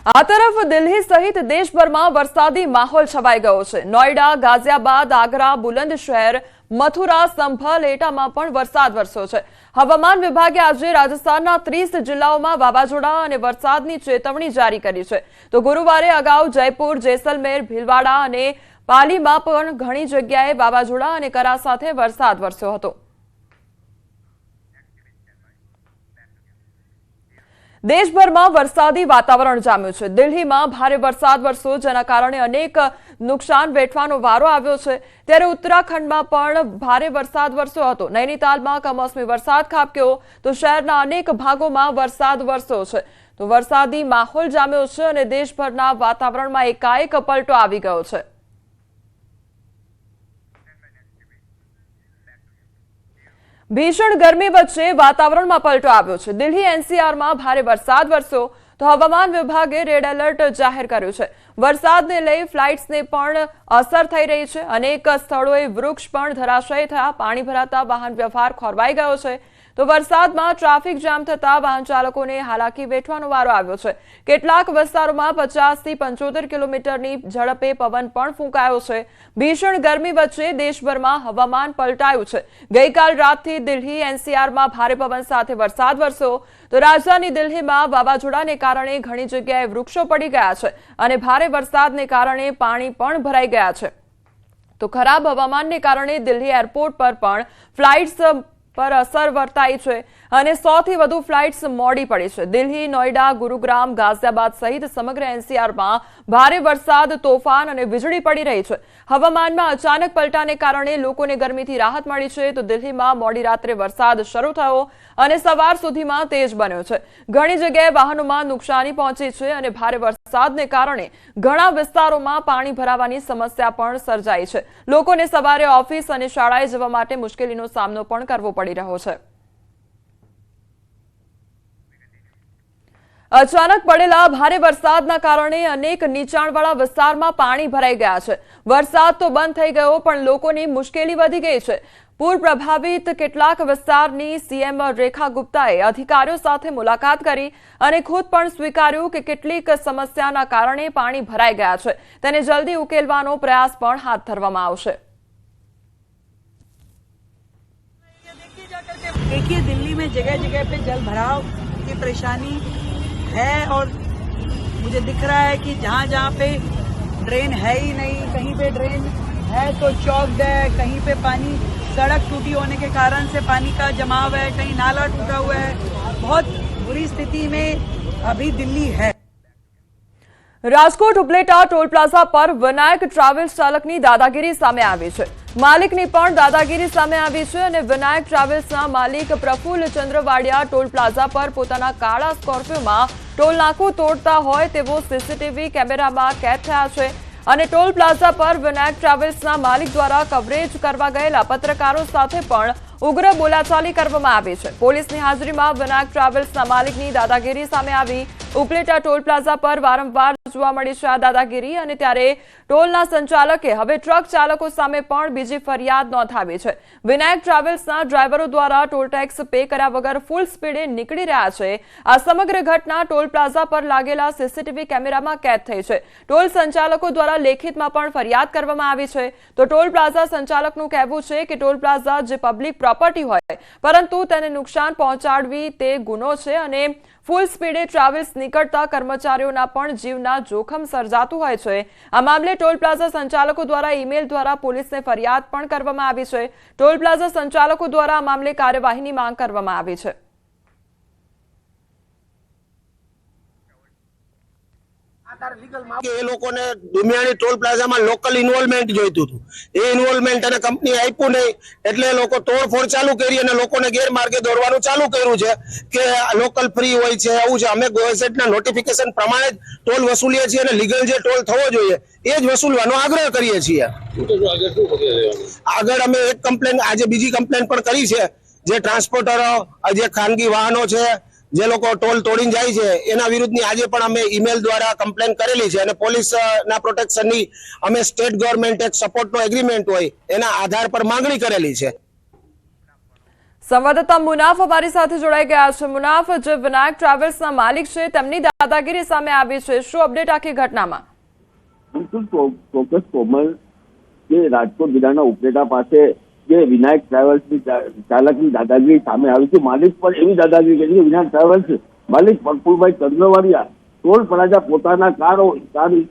આ તરફ દિલ્હી સહિત દેશભરમાં વરસાદી માહોલ છવાઈ ગયો છે। નોઈડા, ગાઝિયાબાદ, આગ્રા, બુલંદશહેર, મથુરા, સંભલ, એટામાં પણ વરસાદ વરસ્યો છે। હવામાન વિભાગે આજે રાજસ્થાનના 30 જિલ્લાઓમાં વાવાઝોડા અને વરસાદની ચેતવણી જારી કરી છે। તો ગુરુવારે અગાઉ જયપુર, જેસલમેર, ભીલવાડા અને પાલીમાં પણ ઘણી જગ્યાએ વાવાઝોડા અને કરા સાથે વરસાદ વરસ્યો હતો। દેશભરમાં વરસાદી વાતાવરણ જામ્યું છે। દિલ્હીમાં ભારે વરસાદ વરસ્યો, જેના કારણે અનેક નુકસાન વેઠવાનો વારો આવ્યો છે। ત્યારે ઉત્તરાખંડમાં પણ ભારે વરસાદ વરસ્યો હતો। નૈનીતાલમાં કમોસમી વરસાદ ખાબક્યો તો શહેરના અનેક ભાગોમાં વરસાદ વરસ્યો છે। તો વરસાદી માહોલ જામ્યો છે અને દેશભરના વાતાવરણમાં એકાએક પલટો આવી ગયો છે। ભીષણ ગરમી વચ્ચે વાતાવરણમાં પલટો આવ્યો છે। દિલ્હી એનસીઆરમાં ભારે વરસાદ વરસ્યો તો હવામાન વિભાગે રેડ એલર્ટ જાહેર કર્યું છે। વરસાદને લઈ ફ્લાઇટ્સને પણ અસર થઈ રહી છે। અનેક સ્થળોએ વૃક્ષ પણ ધરાશયી થયા, પાણી ભરાતા વાહન વ્યવહાર ખોરવાઈ ગયો છે। તો વરસાદમાં ટ્રાફિક જામ થતા વાહન ચાલકોને હાલાકી વેઠવાનો વારો આવ્યો છે। કેટલાક વિસ્તારોમાં 50 થી 75 કિલોમીટરની ઝડપે પવન પણ ફૂંકાયો છે। ભીષણ ગરમી વચ્ચે દેશભરમાં હવામાન પલટાયું છે। ગઈકાલ રાતથી દિલ્હી એનસીઆરમાં ભારે પવન સાથે વરસાદ વરસ્યો તો રાજધાની દિલ્હીમાં વાવાઝોડાને કારણે ઘણી જગ્યાએ વૃક્ષો પડી ગયા છે અને ભારે વરસાદને કારણે પાણી પણ ભરાઈ ગયા છે। તો ખરાબ હવામાનને કારણે દિલ્હી એરપોર્ટ પર પણ ફ્લાઇટ્સ પર અસર વર્તાઈ છે અને 100 થી વધુ ફ્લાઇટ્સ મોડી પડી છે। દિલ્હી, નોઈડા, ગુરુગ્રામ, ગાઝિયાબાદ સહિત સમગ્ર એનસીઆરમાં ભારે વરસાદ, તોફાન અને વીજળી પડી રહી છે। હવામાનમાં અચાનક પલટાને કારણે લોકોને ગરમીથી રાહત મળી છે। તો દિલ્હીમાં મોડી રાત્રે વરસાદ શરૂ થયો અને સવાર સુધીમાં તેજ બન્યો છે। ઘણી જગ્યાએ વાહનોમાં નુકસાની પહોંચી છે અને ભારે વરસાદને કારણે ઘણા વિસ્તારોમાં પાણી ભરાવાની સમસ્યા પણ સર્જાઈ છે। લોકોને સવારે ઓફિસ અને શાળાએ જવા માટે મુશ્કેલીનો સામનો પણ કરવો પડી રહ્યો છે। અચાનક પડેલા ભારે વરસાદના કારણે અનેક નીચાણવાળા વિસ્તારમાં પાણી ભરાઈ ગયા છે। વરસાદ તો બંધ થઈ ગયો પણ લોકોની મુશ્કેલી વધી ગઈ છે। પૂર પ્રભાવિત કેટલાક વિસ્તારની સીએમ રેખા ગુપ્તાએ અધિકારીઓ સાથે મુલાકાત કરી અને ખુદ પણ સ્વીકાર્યું કે કેટલીક સમસ્યાના કારણે પાણી ભરાઈ ગયા છે। તેને જલ્દી ઉકેલવાનો પ્રયાસ પણ હાથ ધરવામાં આવશે। देखिए, दिल्ली में जगह जगह पे जल भराव की परेशानी है और मुझे दिख रहा है कि जहाँ जहाँ पे ड्रेन है ही नहीं, कहीं पे ड्रेन है तो चौक्ड है, कहीं पे पानी सड़क टूटी होने के कारण से पानी का जमाव है, कहीं नाला टूटा हुआ है। बहुत बुरी स्थिति में अभी दिल्ली है। રાજકોટ ઉપલેટા ટોલ પ્લાઝા પર વિનાયક ટ્રાવેલ્સ ચાલકની દાદાગીરી સામે આવી છે। માલિકની પણ દાદાગીરી સામે આવી છે અને વિનાયક ટ્રાવેલ્સના માલિક પ્રફુલ્લ ચંદ્રવાડિયા ટોલ પ્લાઝા પર પોતાના કાળા સ્કોર્પિયોમાં ટોલ નાકું તોડતા હોય તેવો સીસીટીવી કેમેરામાં કેદ થયા છે અને ટોલ પ્લાઝા પર વિનાયક ટ્રાવેલ્સના માલિક દ્વારા કવરેજ કરવા ગયેલા પત્રકારો સાથે પણ ઉગ્ર બોલાચાલી કરવામાં આવી છે। પોલીસની હાજરીમાં વિનાયક ટ્રાવેલ્સના માલિકની દાદાગીરી સામે આવી। ઉપલેટા ટોલ પ્લાઝા પર વારંવાર જોવા મળી છે આ દાદાગીરી અને ત્યારે ટોલના સંચાલકે હવે ટ્રક ચાલકો સામે પણ બીજી ફરિયાદ નોંધાવી છે। વિનાયક ટ્રાવેલ્સના ડ્રાઈવરો દ્વારા ટોલ ટેક્સ પે કર્યા વગર ફૂલ સ્પીડે નીકળી રહ્યા છે। આ સમગ્ર ઘટના ટોલ પ્લાઝા પર લાગેલા સીસીટીવી કેમેરામાં કેદ થઈ છે। ટોલ સંચાલકો દ્વારા લેખિતમાં પણ ફરિયાદ કરવામાં આવી છે। તો ટોલ પ્લાઝા સંચાલકનું કહેવું છે કે ટોલ પ્લાઝા જે પબ્લિક પ્રોપર્ટી હોય પરંતુ તેને નુકસાન પહોંચાડવી તે ગુનો છે અને ફૂલ સ્પીડે ટ્રાવેલ્સ નીકળતા કર્મચારીઓના પણ જીવના જોખમ સર્જાતું હોય છે। આ મામલે ટોલ પ્લાઝા સંચાલકો દ્વારા ઈમેલ દ્વારા પોલીસને ફરિયાદ પણ કરવામાં આવી છે। ટોલ પ્લાઝા સંચાલકો દ્વારા આ મામલે કાર્યવાહીની માંગ કરવામાં આવી છે। એ લોકોને દુનિયાની ટોલ પ્લાઝામાં લોકલ ઇન્વોલ્વમેન્ટ જોઈતું હતું। એ ઇન્વોલ્વમેન્ટ અને કંપની આપ્યું નહીં એટલે લોકો તોડફોડ ચાલુ કરી અને લોકોને ગેરમાર્ગે દોરવાનું ચાલુ કર્યું છે કે લોકલ ફ્રી હોય છે, આવું છે। અમે ગેઝેટના નોટિફિકેશન પ્રમાણે જ ટોલ વસૂલીએ છીએ અને લીગલ જે ટોલ થવો જોઈએ એ જ વસૂલવાનો આગ્રહ કરીએ છીએ। આગળ અમે એક કમ્પ્લેન, આજે બીજી કમ્પ્લેન પણ કરી છે। જે ટ્રાન્સપોર્ટરો, જે ખાનગી વાહનો છે, જે લોકો ટોલ તોડીને જાય છે એના વિરુદ્ધની આજે પણ અમે ઈમેલ દ્વારા કમ્પ્લેન કરેલી છે અને પોલીસના પ્રોટેક્શનની અમે સ્ટેટ ગવર્મેન્ટ એક સપોર્ટનો એગ્રીમેન્ટ હોય એના આધાર પર માંગણી કરેલી છે। સંવાદદાતા મુનાફ અમારી સાથે જોડાઈ ગયા છે। મુનાફ, જે વિનાયક ટ્રાવેલ્સના માલિક છે તેમની દાદાગીરી સામે આવી છે, શું અપડેટ આખી ઘટનામાં? બિલકુલ ચોક્કસ કોમલ, કે રાજકોટ જિલ્લાના ઉપલેટા પાસે જે વિનાયક ટ્રાવેલ્સની ચાલકની દાદાગીરી સામે આવી છે। માલિક પર એવી દાદાગીરી કરી કે વિનાયક ટ્રાવેલ્સ માલિક પ્રફુલભાઈ ચંદ્રવાડિયા ટોલ પ્લાઝા પોતાના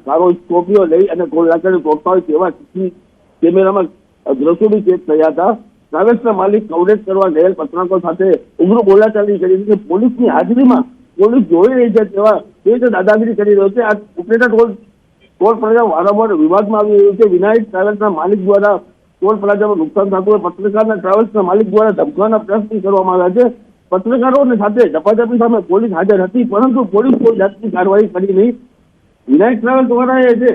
કારો સ્કોર્પિયો લઈ અને ટોલ નાકાને તોડતા હોય તેવા કેમેરામાં દ્રશ્યોની કેદ થયા હતા। ટ્રાવેલ્સના માલિક કવરેજ કરવા ગયેલ પત્રકારો સાથે ઉગ્ર બોલાચાલી કરી હતી કે પોલીસની હાજરીમાં પોલીસ જોઈ રહી છે તેવા તે રીતે દાદાગીરી કરી રહ્યો છે। આ ઉપલેટા ટોલ પ્લાઝા વારંવાર વિવાદમાં આવી રહ્યું છે। વિનાયક ટ્રાવેલ્સના માલિક દ્વારા ટોલ પ્લાઝામાં નુકસાન થતું હોય પત્રકારના ટ્રાવેલ્સના માલિક દ્વારા ધમકાવવાના પ્રયત્ન કરવામાં આવ્યા છે। પત્રકારોની સાથે ઝપાઝપી સામે પોલીસ હાજર હતી, પરંતુ પોલીસ કોઈ જાતની કાર્યવાહી કરી નહીં। વિનાયક ટ્રાવેલ્સ દ્વારા એ છે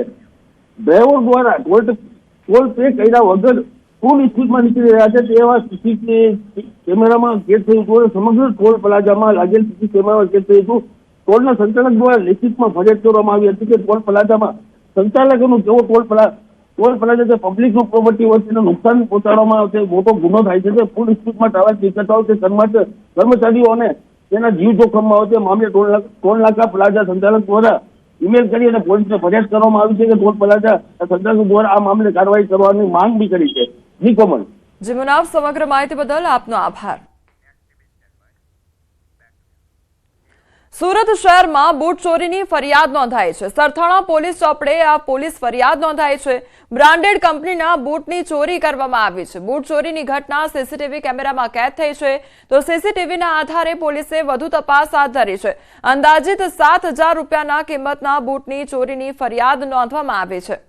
ડ્રાઈવર દ્વારા ટોલ પે કર્યા વગર ફૂલ સ્પીડમાં નીકળી રહ્યા છે તેવા સીસીટીવી કેમેરામાં કેદ થયું હતું। સમગ્ર ટોલ પ્લાઝામાં લાગેલ સીસી કેમેરામાં કેદ થયું હતું। ટોલના સંચાલક દ્વારા લેખિતમાં ફરિયાદ કરવામાં આવી હતી કે ટોલ પ્લાઝામાં સંચાલકોનું કેવો ટોલ પ્લાઝા જે પબ્લિકનું પ્રોપર્ટી હોય તેને નુકસાન પહોંચાડવામાં આવે છે, મોટો ગુનો થાય છે। ફૂલ સ્પીડમાં ટ્રાવેલ્સ નીકળતા હોય છે, કર્મચારીઓને તેના જીવ જોખમમાં આવે છે। મામલે ટોલ નાકા પ્લાઝા સંચાલક દ્વારા ઈમેલ કરી અને પોલીસને ફરિયાદ કરવામાં આવી છે કે ટોલ પ્લાઝા સંચાલક દ્વારા આ મામલે કાર્યવાહી કરવાની માંગ બી કરી છે। જી કોમલ। જી મુનાફ, સમગ્ર માહિતી બદલ આપનો આભાર। સુરત શહેરમાં બૂટ ચોરીની ફરિયાદ નોંધાઈ છે। સરથાણા પોલીસ ચોપડે આ પોલીસ ફરિયાદ નોંધાઈ છે। બ્રાન્ડેડ કંપનીના બૂટની ચોરી કરવામાં આવી છે। બૂટ ચોરીની ઘટના સીસીટીવી કેમેરામાં કેદ થઈ છે, તો સીસીટીવીના આધારે પોલીસે વધુ તપાસ હાથ ધરી છે। અંદાજિત 7,000 રૂપિયાના કિંમતના બૂટની ચોરીની ફરિયાદ નોંધવામાં આવી છે।